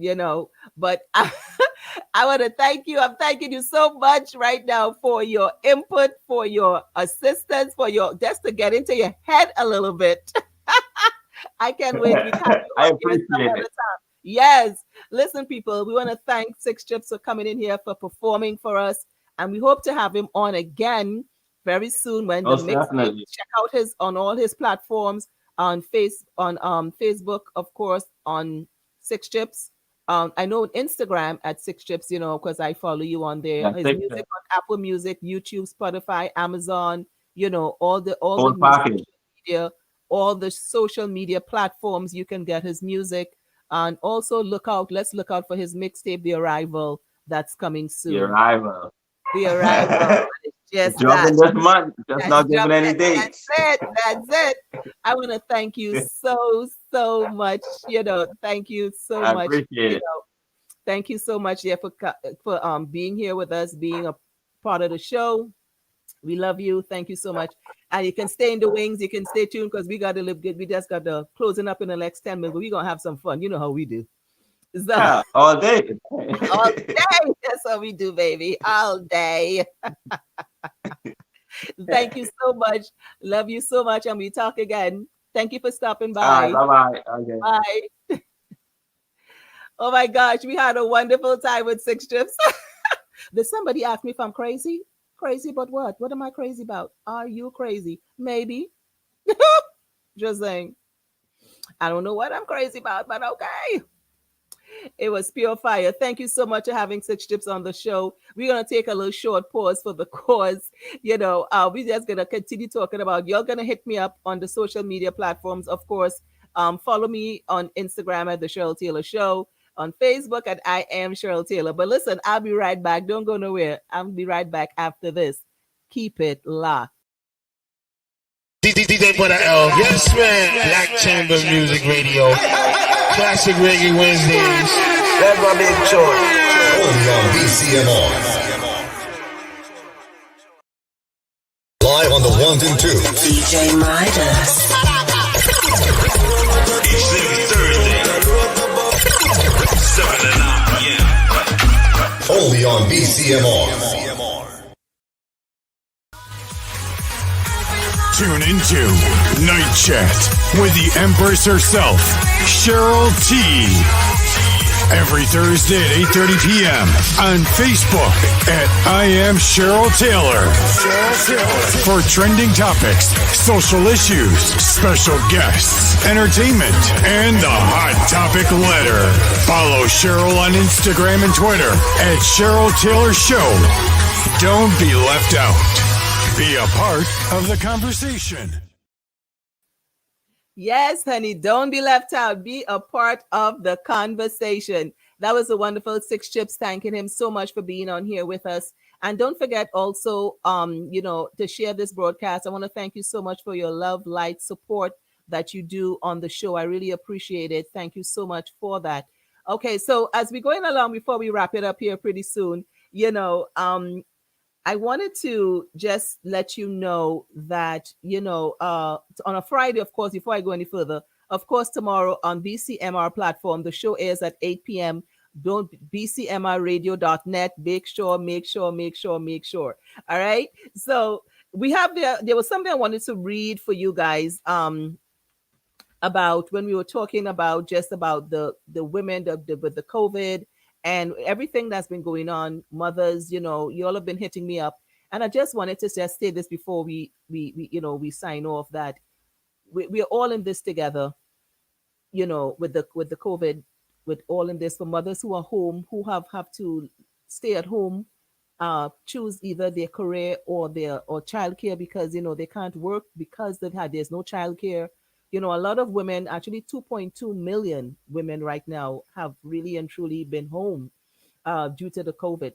But I want to thank you. I'm thanking you so much right now for your input, for your assistance, for your just to get into your head a little bit. I can't wait. We can have you I on here some appreciate other it. time. Yes. Listen, people, we want to thank Six Chips for coming in here for performing for us. And we hope to have him on again very soon when the Most mixtape. definitely. Check out his on all his platforms on Facebook, of course, on Six Chips. I know on Instagram at Six Chips, because I follow you on there. Yeah, His take music the on Apple Music, YouTube, Spotify, Amazon, all the whole music package. media, all the social media platforms you can get his music. And also let's look out for his mixtape, The Arrival, that's coming The soon. arrival. The Arrival. It's It's just that. dropping this month. Just That's not giving jumping. any That's dates. it. That's it. I want to thank you so, so much. Thank you so I much. appreciate it. Thank you so much, yeah, for being here with us, being a part of the show. We love you. Thank you so much. And you can stay in the wings. You can stay tuned because we got to live good. We just got the closing up in the next 10 minutes, but we're going to have some fun. You know how we do. So Yeah, all day. all day. That's what we do, baby. All day. Thank you so much. Love you so much. And we talk again. Thank you for stopping All right, by. bye bye. Okay. Bye. Oh my gosh, we had a wonderful time with Six Trips. Did somebody ask me if I'm crazy? Crazy about what? What am I crazy about? Are you crazy? Maybe. Just saying. I don't know what I'm crazy about, but okay. It was pure fire. Thank you so much for having Six Chips on the show. We're gonna take a little short pause for the cause. We're just gonna continue talking about. You're gonna hit me up on the social media platforms, of course. Follow me on Instagram at the Cheryl Taylor Show, on Facebook at I am Cheryl Taylor. But listen, I'll be right back. Don't go nowhere. I'll be right back after this. Keep it locked. DJ for the L. Yes, man. Black Chamber Music Radio. Classic Reggae Wednesdays. That's my big choice. Only on BCMR. Live on the ones and twos. DJ Midas. Each and every Thursday, 7 to 9 p.m. Only on BCMR. Tune into Night Chat with the Empress herself, Cheryl T. Every Thursday at 8:30 p.m. on Facebook at I am Cheryl Taylor. For trending topics, social issues, special guests, entertainment, and the hot topic letter. Follow Cheryl on Instagram and Twitter at Cheryl Taylor Show. Don't be left out. Be a part of the conversation. Yes, honey, don't be left out. Be a part of the conversation. That was a wonderful Six Chips. Thanking him so much for being on here with us. And don't forget also, to share this broadcast. I want to thank you so much for your love, light, support that you do on the show. I really appreciate it. Thank you so much for that. Okay, so as we're going along, before we wrap it up here pretty soon, I wanted to just let you know that, on a Friday, of course, before I go any further, of course, tomorrow on BCMR platform, the show airs at 8 p.m. Don't bcmrradio.net. Make sure. All right. So we have there was something I wanted to read for you guys. About when we were talking about just about the women with the COVID and everything that's been going on, mothers, you all have been hitting me up, and I just wanted to just say this before we sign off, that we're all in this together, with the COVID, with all in this, for mothers who are home, who have to stay at home, choose either their career or their or childcare because they can't work because there's no childcare. A lot of women, actually 2.2 million women right now, have really and truly been home due to the COVID.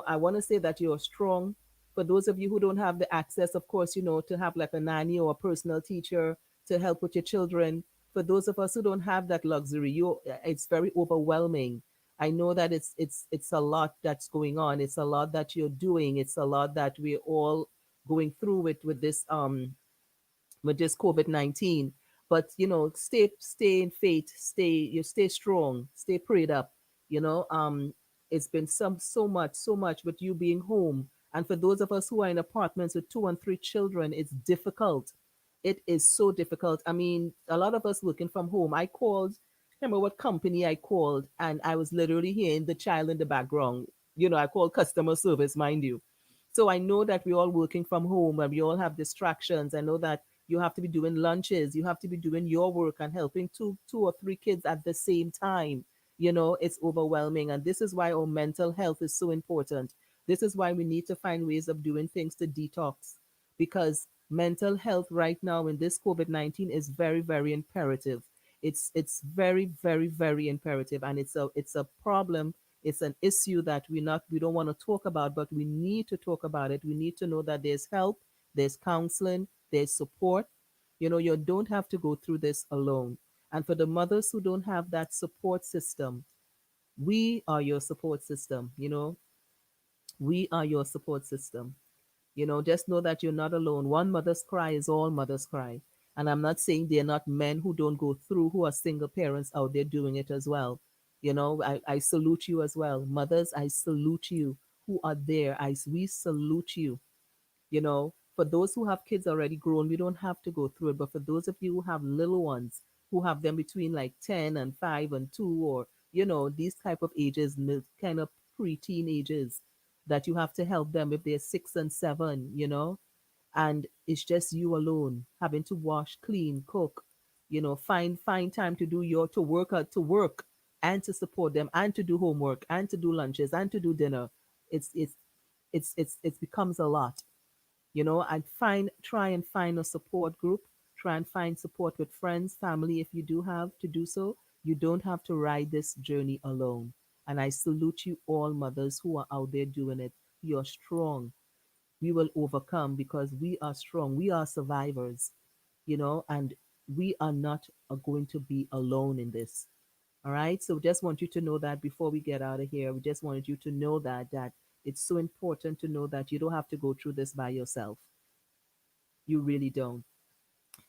I want to say that you're strong. For those of you who don't have the access, of course, to have like a nanny or a personal teacher to help with your children. For those of us who don't have that luxury, it's very overwhelming. I know that it's a lot that's going on. It's a lot that you're doing. It's a lot that we're all going through with this COVID-19. But stay in faith, stay strong, stay prayed up. You know, um, it's been so much with you being home. And for those of us who are in apartments with 2 and 3 children, it's difficult. It is so difficult. I mean, a lot of us working from home. I called, remember what company I called, and I was literally hearing the child in the background. I called customer service, mind you. So I know that we're all working from home and we all have distractions. I know that you have to be doing lunches, you have to be doing your work and helping two or three kids at the same time. It's overwhelming. And this is why our mental health is so important. This is why we need to find ways of doing things to detox, because mental health right now in this COVID-19 is very, very imperative. It's very, very, very imperative, and it's a problem. It's an issue that we don't want to talk about, but we need to talk about it. We need to know that there's help, there's counseling, there's support. You don't have to go through this alone. And for the mothers who don't have that support system, we are your support system. We are your support system. Just know that you're not alone. One mother's cry is all mothers cry. And I'm not saying they're not men who don't go through, who are single parents out there doing it as well. I salute you as well. Mothers, I salute you who are there. We salute you. For those who have kids already grown, we don't have to go through it. But for those of you who have little ones, who have them between like 10 and 5 and 2, or, these type of ages, kind of pre-teen ages, that you have to help them if they're 6 and 7, and it's just you alone having to wash, clean, cook, find time to to work and to support them and to do homework and to do lunches and to do dinner. It becomes a lot. And try and find a support group. Try and find support with friends, family, if you do have to do so. You don't have to ride this journey alone. And I salute you all mothers who are out there doing it. You're strong. We will overcome because we are strong. We are survivors, and we are not going to be alone in this. All right. So just want you to know that before we get out of here, we just wanted you to know that it's so important to know that you don't have to go through this by yourself. You really don't.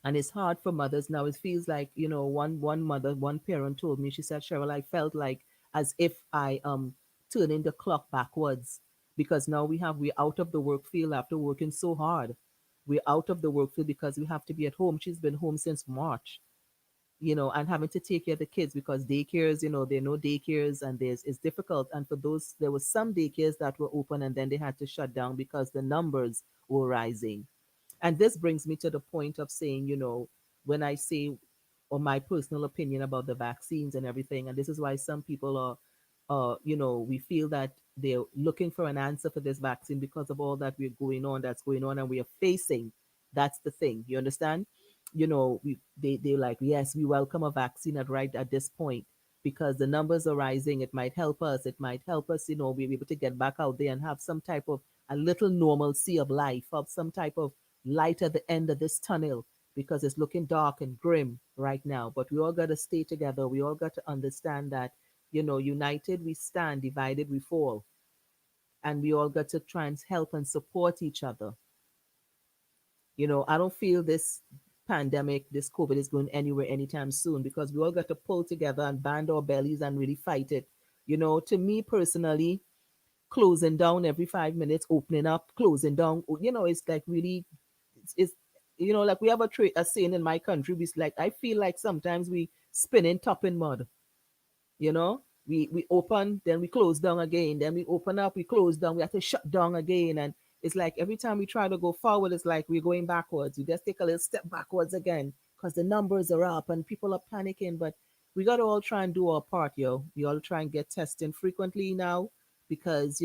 And it's hard for mothers now. It feels like, one parent told me, she said, Cheryl, I felt like as if I turning the clock backwards, because now we're out of the work field after working so hard. We're out of the work field because we have to be at home. She's been home since March, and having to take care of the kids because daycares, there are no daycares, and it's difficult. And for those, there was some daycares that were open and then they had to shut down because the numbers were rising. And this brings me to the point of saying, when I say, or my personal opinion about the vaccines and everything, and this is why some people we feel that they're looking for an answer for this vaccine because of all that that's going on, and we are facing. That's the thing. You understand? They're like, yes, we welcome a vaccine at this point because the numbers are rising. It might help us. It might help us, be able to get back out there and have some type of a little normalcy of life, of some type of light at the end of this tunnel, because it's looking dark and grim right now. But we all got to stay together. We all got to understand that, united we stand, divided we fall. And we all got to try and help and support each other. I don't feel this pandemic, this COVID is going anywhere anytime soon, because we all got to pull together and band our bellies and really fight it. To me personally, closing down every 5 minutes, opening up, closing down, it's like really, it's like we have a saying in my country, we like, I feel like sometimes we spinning top in mud. We open, then we close down again, then we open up, we close down, we have to shut down again. And it's like every time we try to go forward, it's like we're going backwards. We just take a little step backwards again because the numbers are up and people are panicking. But we got to all try and do our part, yo. We all try and get testing frequently now, because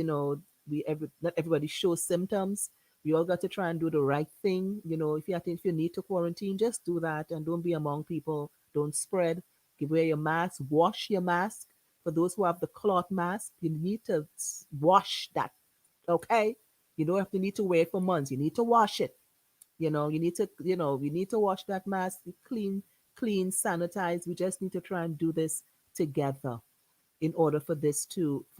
not everybody shows symptoms. We all got to try and do the right thing. If you need to quarantine, just do that and don't be among people. Don't spread. Wear your mask. Wash your mask. For those who have the cloth mask, you need to wash that. Okay, you don't have to need to wear it for months. You need to wash it. You need to wash that mask, clean, sanitize. We just need to try and do this together in order for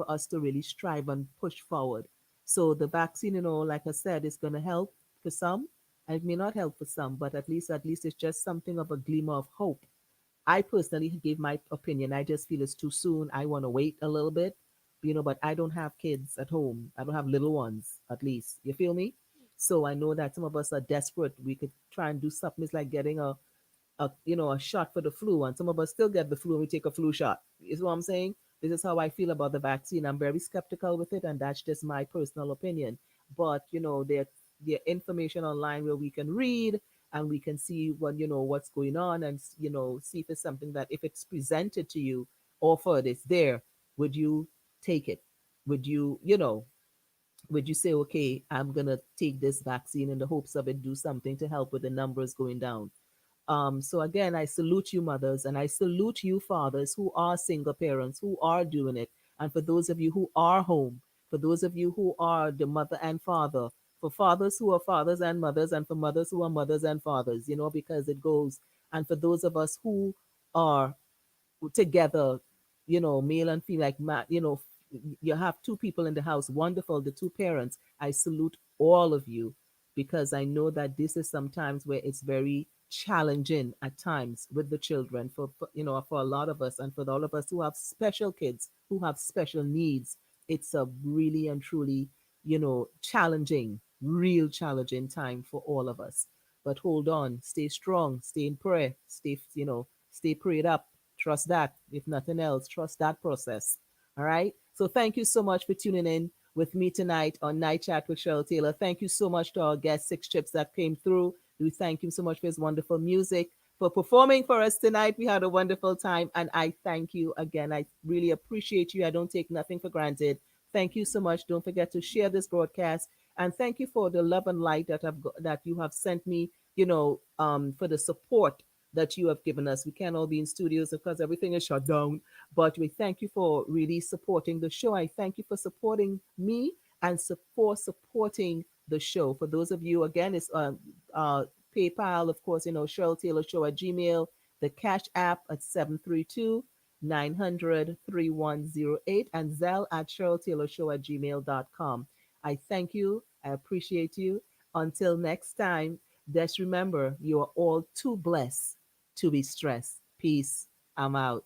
us to really strive and push forward. So the vaccine, like I said, is going to help for some, and it may not help for some, but at least it's just something of a glimmer of hope. I personally gave my opinion. I just feel it's too soon. I want to wait a little bit, but I don't have kids at home. I don't have little ones, at least. You feel me? So I know that some of us are desperate. We could try and do something. It's like getting a shot for the flu, and some of us still get the flu and we take a flu shot. Is what I'm saying. This is how I feel about the vaccine. I'm very skeptical with it, and that's just my personal opinion. But there information online where we can read and we can see what's going on, and see if it's something that, if it's presented to you, offered, it's there. Would you take it? Would you say, okay, I'm gonna take this vaccine in the hopes of it do something to help with the numbers going down? So again, I salute you mothers, and I salute you fathers who are single parents, who are doing it. And for those of you who are home, for those of you who are the mother and father, for fathers who are fathers and mothers, and for mothers who are mothers and fathers, because it goes. And for those of us who are together, male and female, like you have two people in the house, wonderful, the two parents. I salute all of you, because I know that this is sometimes where it's very challenging at times with the children, for a lot of us, and for all of us who have special kids, who have special needs. It's a really and truly, challenging, real challenging time for all of us. But hold on, stay strong, stay in prayer, stay prayed up. Trust that. If nothing else, trust that process. All right. So thank you so much for tuning in with me tonight on Night Chat with Cheryl Taylor. Thank you so much to our guest, Six Chips, that came through. We thank him so much for his wonderful music, for performing for us tonight. We had a wonderful time, and I thank you again. I really appreciate you. I don't take nothing for granted. Thank you so much. Don't forget to share this broadcast, and thank you for the love and light that you have sent me. For the support that you have given us. We can't all be in studios because everything is shut down, but we thank you for really supporting the show. I thank you for supporting me and for supporting the show. For those of you, again, it's PayPal, of course, Cheryl Taylor Show at Gmail, the Cash App at 732-900-3108, and Zelle at Cheryl Taylor Show at gmail.com. I thank you. I appreciate you. Until next time, just remember, you are all too blessed to be stressed. Peace. I'm out.